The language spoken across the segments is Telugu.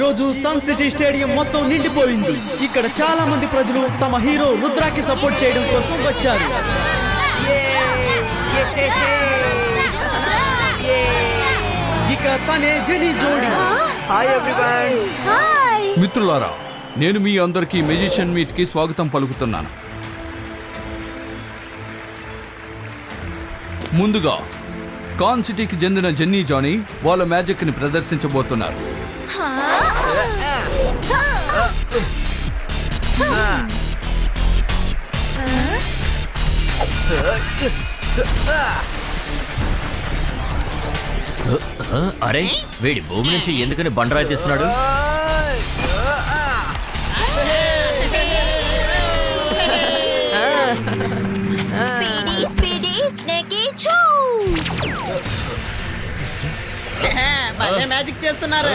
రోజు సన్ సిటీ స్టేడియం మొత్తం నిండిపోయింది. ఇక్కడ చాలా మంది ప్రజలు తమ హీరో రుద్రాకి సపోర్ట్ చేయడం కోసం వచ్చారు. ఇక తనే జెనీ జోడి. Hi everyone. మిత్రులారా, నేను మీ అందరికీ మెజిషియన్ మీట్ కి స్వాగతం పలుకుతున్నాను. ముందుగా కాన్ సిటీకి చెందిన జెన్నీ జానీ వాళ్ళ మ్యాజిక్ ని ప్రదర్శించబోతున్నారు. అరే, వీడి భూమి నుంచి ఎందుకని బండరాయి తీస్తున్నాడు? మ్యాజిక్ చేస్తున్నారు.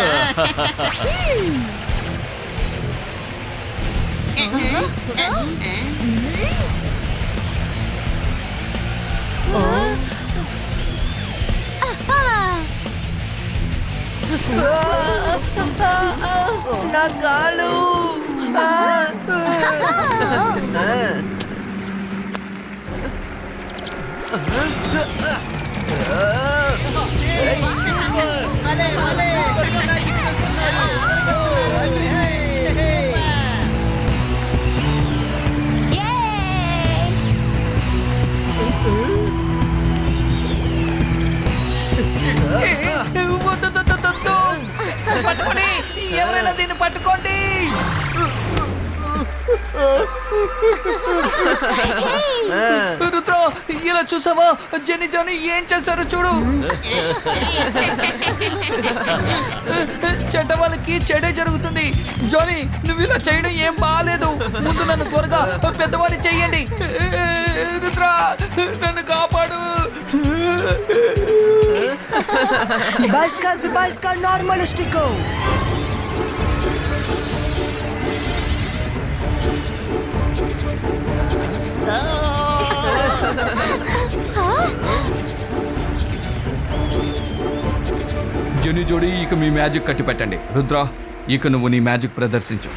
నా కాలు. పట్టుకోండి, ఎవరైనా దీన్ని పట్టుకోండి. రుద్ర, ఇలా చూసావా? జెనీ జానీ ఏం చేశారు చూడు. చెడ్డ వాళ్ళకి చెడే జరుగుతుంది. జానీ, నువ్వు ఇలా చేయడం ఏం బాగాలేదు. ముందు నన్ను త్వరగా పెద్దవాడిని చెయ్యండి. రుద్ర, నన్ను కాపాడు. Zibajska normalistico. జెనీ జోడీ, ఇక మీ మ్యాజిక్ కట్టి పెట్టండి. రుద్ర, ఇక నువ్వు నీ మ్యాజిక్ ప్రదర్శించు.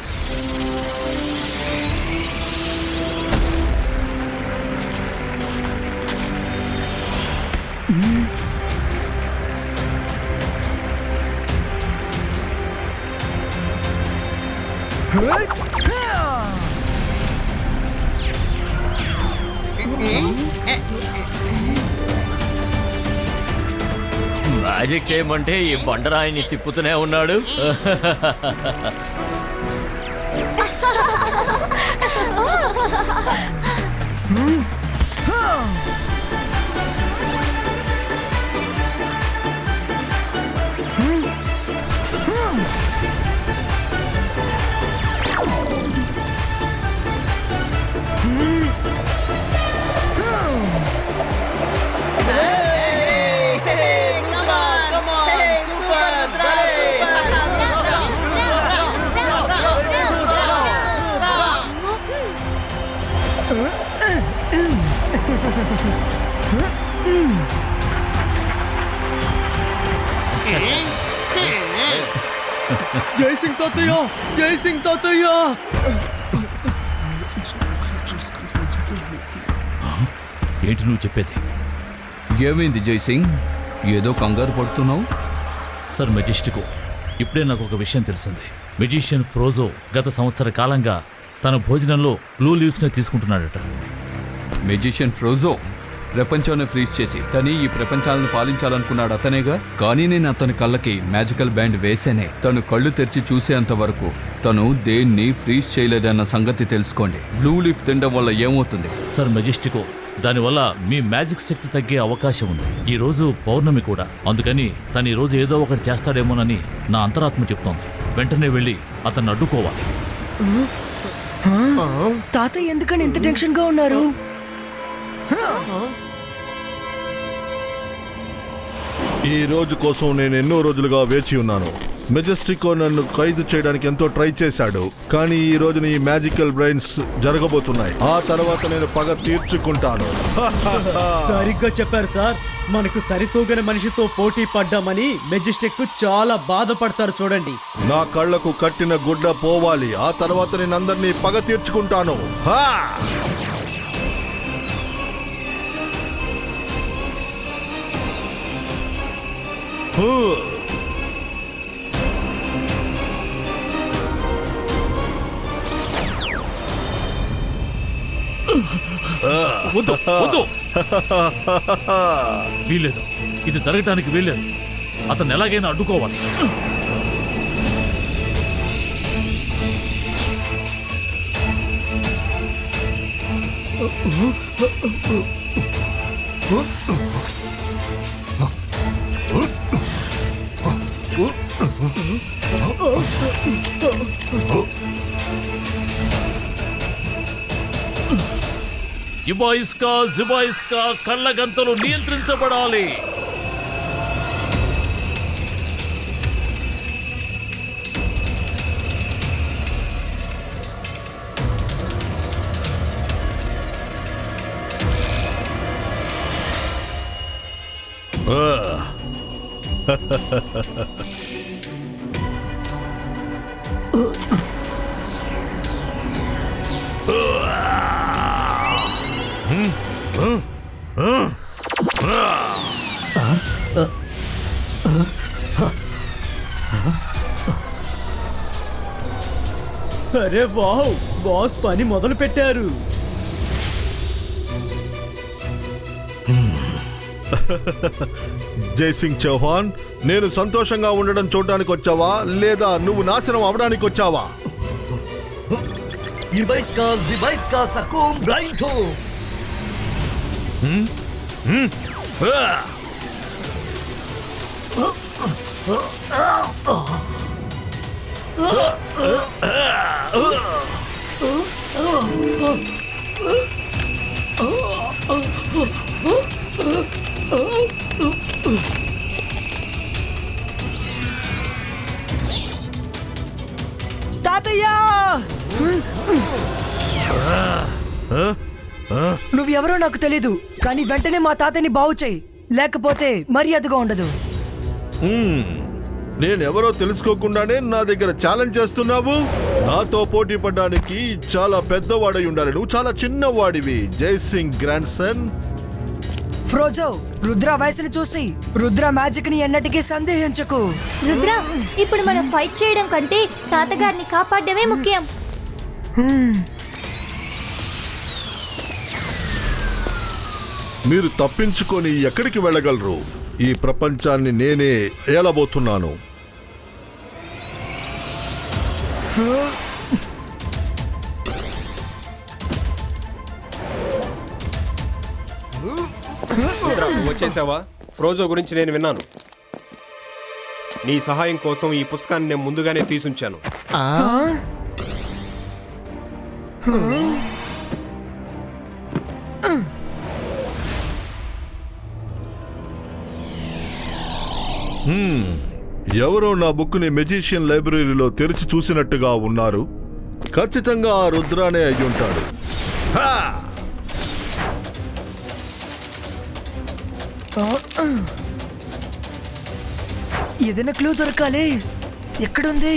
మ్యాజిక్ చేయమంటే ఈ బండరాయిని తిప్పుతూనే ఉన్నాడు. జై సింగ్ తాతయ్య, జై సింగ్ తాతయ్య. ఏంటి నువ్వు చెప్పేది? ఏమైంది జై సింగ్? ఏదో కంగారు పడుతున్నావు? సార్ మెజిస్టికో, ఇప్పుడే నాకు ఒక విషయం తెలిసింది. మెజిషియన్ ఫ్రోజో గత సంవత్సర కాలంగా తన భోజనంలో బ్లూ లీవ్స్ని తీసుకుంటున్నాడట. మెజిషియన్ ఫ్రోజో ప్రపంచాన్ని ఫ్రీజ్ చేసి తను ఈ ప్రపంచాలను పాలించాలనుకున్నాడు అతనేగా. కానీ నేను అతని కళ్ళకి మ్యాజికల్ బ్యాండ్ వేసేనే. తను కళ్ళు తెరిచి చూసేంత వరకు తను దేన్ని ఫ్రీజ్ చేయలేదన్న సంగతి తెలుసుకోండి. బ్లూ లీఫ్ తినడం వల్ల ఏమవుతుంది? సార్ మెజిస్టికో, దానివల్ల మీ మ్యాజిక్ శక్తి తగ్గే అవకాశం ఉంది. ఈ రోజు పౌర్ణమి కూడా, అందుకని తను ఈ రోజు ఏదో ఒకటి చేస్తాడేమోనని నా అంతరాత్మ చెప్తోంది. వెంటనే వెళ్ళి అతన్ని అడ్డుకోవాలి. తాతయ్య ఎందుకని ఇంత టెన్షన్ గా ఉన్నారు? ఈ రోజు కోసం నేను ఎన్నో రోజులుగా వేచి ఉన్నాను. మెజెస్టికో నన్ను ఖైదు చేయడానికి ఎంతో ట్రై చేశాడు, కానీ ఈ రోజున ఈ మ్యాజికల్ బ్రెయిన్స్ జరగబోతున్నాయి. ఆ తర్వాత నేను పగ తీర్చుకుంటాను. సరిగ్గా చెప్పారు సార్. మనకు సరితూగని మనిషితో పోటీ పడ్డామని మెజెస్టిక్ చాలా బాధపడతారు చూడండి. నా కళ్ళకు కట్టిన గుడ్డ పోవాలి, ఆ తర్వాత నేను అందరినీ పగ తీర్చుకుంటాను. హా! హూ! వద్దు వద్దు వీల్లేదు, ఇది జరగటానికి వీల్లేదు. అతను ఎలాగైనా అడ్డుకోవాలి. జిబాయిస్కా కళ్ళగంతలు నియంత్రించబడాలి. అరే వావ్, బాస్ పని మొదలు పెట్టారు. జైసింగ్ చౌహాన్, నేను సంతోషంగా ఉండడం చూడడానికి వచ్చావా లేదా నువ్వు నాశనం అవడానికి వచ్చావా? జిబాయిస్కా సకూం బ్లైండ్. తాతయ్య, నువ్వెవరో నాకు తెలీదు, కానీ వెంటనే మా తాతయ్యని బాగు చేయి, లేకపోతే మర్యాదగా ఉండదు. నేనెవరో తెలుసుకోకుండానే నా దగ్గర ఛాలెంజ్ చేస్తున్నావు? నాతో పోటీ పడడానికి చాలా పెద్దవాడై ఉండాలి, నువ్వు చాలా చిన్నవాడివి. Jaisingh grandson. ఫ్రోజో, రుద్ర వయసుని చూసి రుద్ర మ్యాజిక్ ని ఎన్నటికీ సందేహించకు. రుద్ర, ఇప్పుడు మనం ఫైట్ చేయడం కంటే తాతగారిని కాపాడడమే ముఖ్యం. మీరు తప్పించుకొని ఎక్కడికి వెళ్ళగలరు? ఈ ప్రపంచాన్ని నేనే ఏలబోతున్నాను. వచ్చేసావా? ఫ్రోజో గురించి నేను విన్నాను. నీ సహాయం కోసం ఈ పుస్తకాన్ని నేను ముందుగానే తీసుంచాను. ఎవరో నా బుక్ని మెజిషియన్ లైబ్రరీలో తెరిచి చూసినట్టుగా ఉన్నారు. ఖచ్చితంగా ఆ రుద్రానే అయి ఉంటాడు. ఏదైనా క్లూ దొరకాలి. ఎక్కడుంది?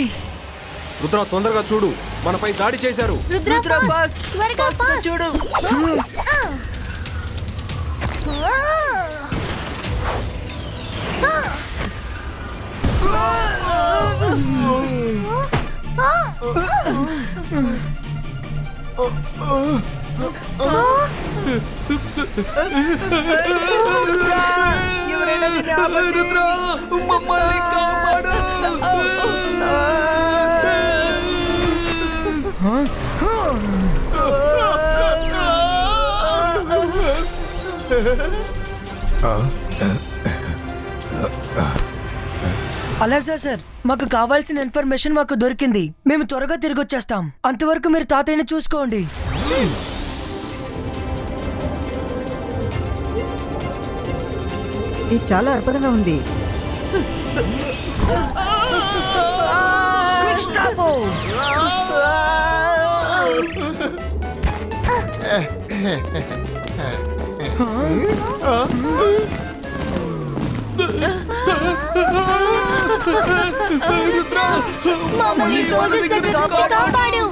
రుద్ర, తొందరగా చూడు, మనపై దాడి చేశారు. రుద్ర, ఫాస్ట్, త్వరగా ఫాస్ట్. చూడు. రుద్ర, మమ్మల్ని కాపాడు. అలాగే సార్, మాకు కావాల్సిన ఇన్ఫర్మేషన్ మాకు దొరికింది. మేము త్వరగా తిరిగి వచ్చేస్తాం. అంతవరకు మీరు తాతయ్యని చూసుకోండి. ఇది చాలా అద్భుతంగా ఉంది. మమ్మల్ని సోల్జర్స్ దగ్గర నుంచి కాపాడు